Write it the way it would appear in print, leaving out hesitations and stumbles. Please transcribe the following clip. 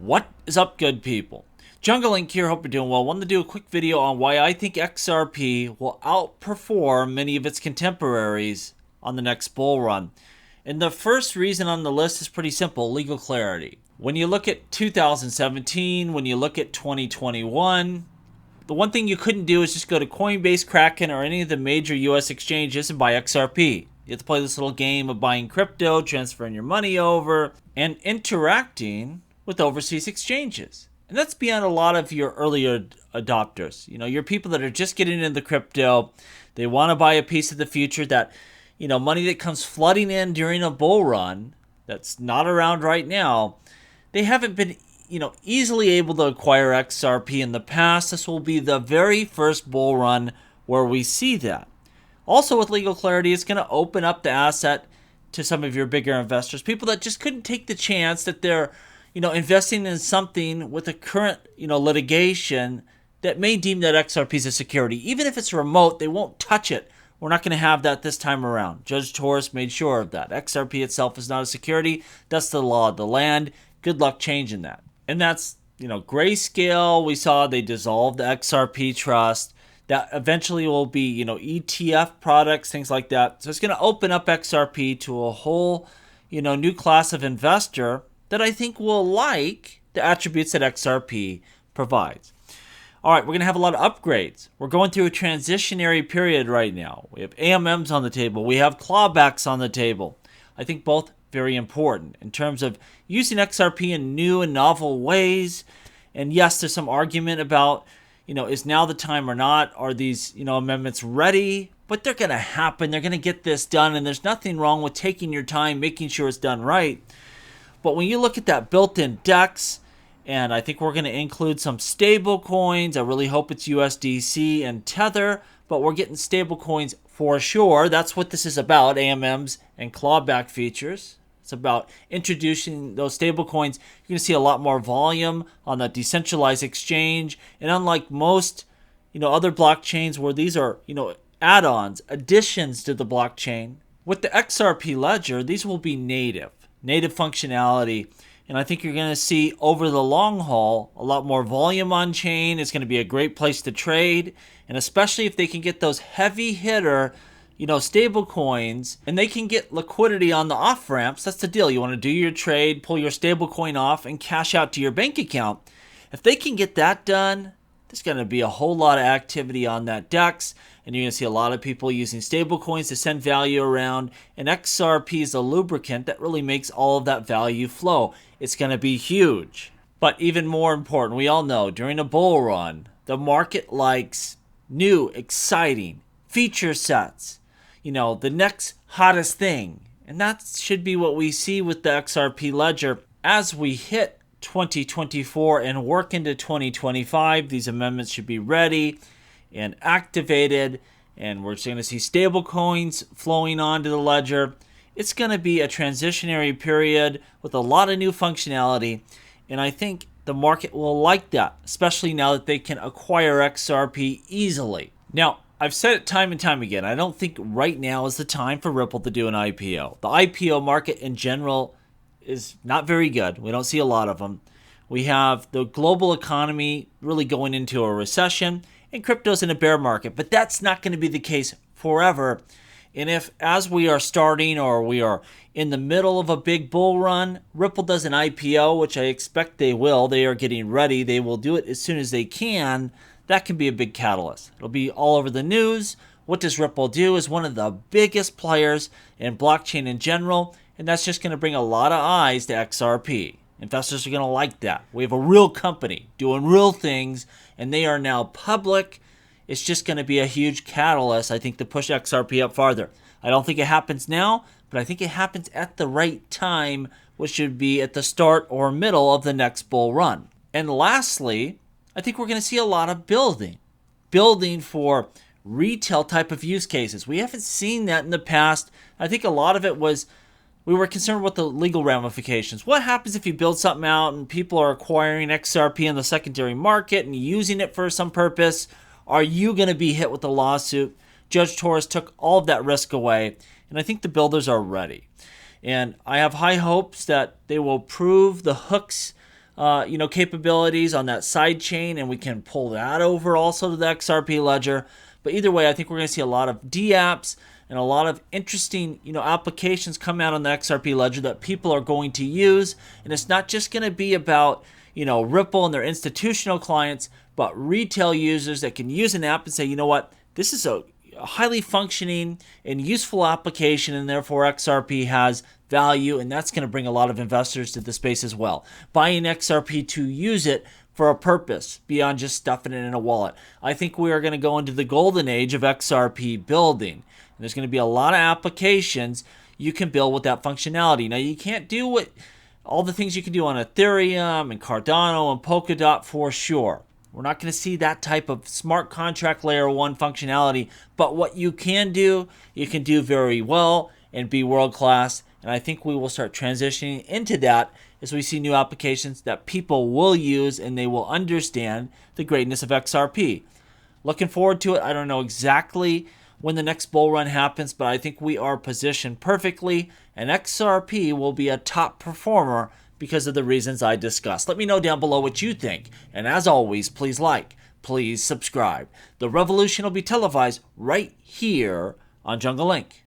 What is up, good people? Jungle Link here, hope you're doing well. Wanted to do a quick video on why I think XRP will outperform many of its contemporaries on the next bull run. And the first reason on the list is pretty simple: legal clarity. When you look at 2017, when you look at 2021, the one thing you couldn't do is just go to Coinbase, Kraken, or any of the major US exchanges and buy XRP. You have to play this little game of buying crypto, transferring your money over, and interacting with overseas exchanges. And that's beyond a lot of your earlier adopters. You know, your people that are just getting into crypto. They want to buy a piece of the future, that, you know, money that comes flooding in during a bull run that's not around right now. They haven't been, easily able to acquire XRP in the past. This will be the very first bull run where we see that. Also, with legal clarity, it's going to open up the asset to some of your bigger investors, people that just couldn't take the chance that they're investing in something with a current, litigation that may deem that XRP is a security. Even if it's remote, they won't touch it. We're not going to have that this time around. Judge Torres made sure of that. XRP itself is not a security. That's the law of the land. Good luck changing that. And that's, Grayscale. We saw they dissolved the XRP trust. That eventually will be, ETF products, things like that. So it's going to open up XRP to a whole, new class of investor that I think will like the attributes that XRP provides. All right, we're going to have a lot of upgrades. We're going through a transitionary period right now. We have AMMs on the table. We have clawbacks on the table. I think both very important in terms of using XRP in new and novel ways. And yes, there's some argument about, is now the time or not? Are these, amendments ready? But they're going to happen. They're going to get this done. And there's nothing wrong with taking your time, making sure it's done right. But when you look at that built-in DEX, and I think we're going to include some stable coins. I really hope it's USDC and Tether, but we're getting stable coins for sure. That's what this is about, AMMs and clawback features. It's about introducing those stable coins. You're going to see a lot more volume on the decentralized exchange. And unlike most, other blockchains where these are, add-ons, additions to the blockchain, with the XRP ledger, these will be native functionality. And I think you're going to see over the long haul a lot more volume on chain. It's going to be a great place to trade. And especially if they can get those heavy hitter, stable coins, and they can get liquidity on the off ramps. That's the deal. You want to do your trade, pull your stable coin off, and cash out to your bank account. If they can get that done, there's going to be a whole lot of activity on that DEX, and you're going to see a lot of people using stable coins to send value around, and XRP is a lubricant that really makes all of that value flow. It's going to be huge. But even more important, we all know during a bull run, the market likes new, exciting feature sets, the next hottest thing. And that should be what we see with the XRP ledger as we hit 2024 and work into 2025. These amendments should be ready and activated, and we're going to see stable coins flowing onto the ledger. It's going to be a transitionary period with a lot of new functionality, and I think the market will like that, especially now that they can acquire XRP easily. Now, I've said it time and time again, I don't think right now is the time for Ripple to do an IPO. The IPO market in general is not very good. We don't see a lot of them. We have the global economy really going into a recession, and crypto's in a bear market, but that's not going to be the case forever. And if, as we are starting or we are in the middle of a big bull run, Ripple does an IPO, which I expect they will. They are getting ready. They will do it as soon as they can. That can be a big catalyst. It'll be all over the news. What does Ripple do? Is one of the biggest players in blockchain in general, and that's just going to bring a lot of eyes to XRP. Investors are going to like that. We have a real company doing real things, and they are now public. It's just going to be a huge catalyst, I think, to push XRP up farther. I don't think it happens now, but I think it happens at the right time, which should be at the start or middle of the next bull run. And lastly, I think we're going to see a lot of building for retail type of use cases. We haven't seen that in the past. I think a lot of it was we were concerned with the legal ramifications. What happens if you build something out and people are acquiring XRP in the secondary market and using it for some purpose? Are you going to be hit with a lawsuit? Judge Torres took all of that risk away, and I think the builders are ready. And I have high hopes that they will prove the hooks capabilities on that side chain, and we can pull that over also to the XRP ledger. But either way, I think we're going to see a lot of dApps and a lot of interesting, applications come out on the XRP ledger that people are going to use. And it's not just going to be about, Ripple and their institutional clients, but retail users that can use an app and say, you know what, this is a highly functioning and useful application, and therefore XRP has value, and that's going to bring a lot of investors to the space as well. Buying XRP to use it for a purpose beyond just stuffing it in a wallet. I think we are going to go into the golden age of XRP building. And there's going to be a lot of applications you can build with that functionality. Now, you can't do all the things you can do on Ethereum and Cardano and Polkadot for sure. We're not going to see that type of smart contract layer 1 functionality, but what you can do very well and be world class. And I think we will start transitioning into that as we see new applications that people will use and they will understand the greatness of XRP. Looking forward to it. I don't know exactly when the next bull run happens, but I think we are positioned perfectly, and XRP will be a top performer because of the reasons I discussed. Let me know down below what you think. And as always, please like, please subscribe. The revolution will be televised right here on Jungle Link.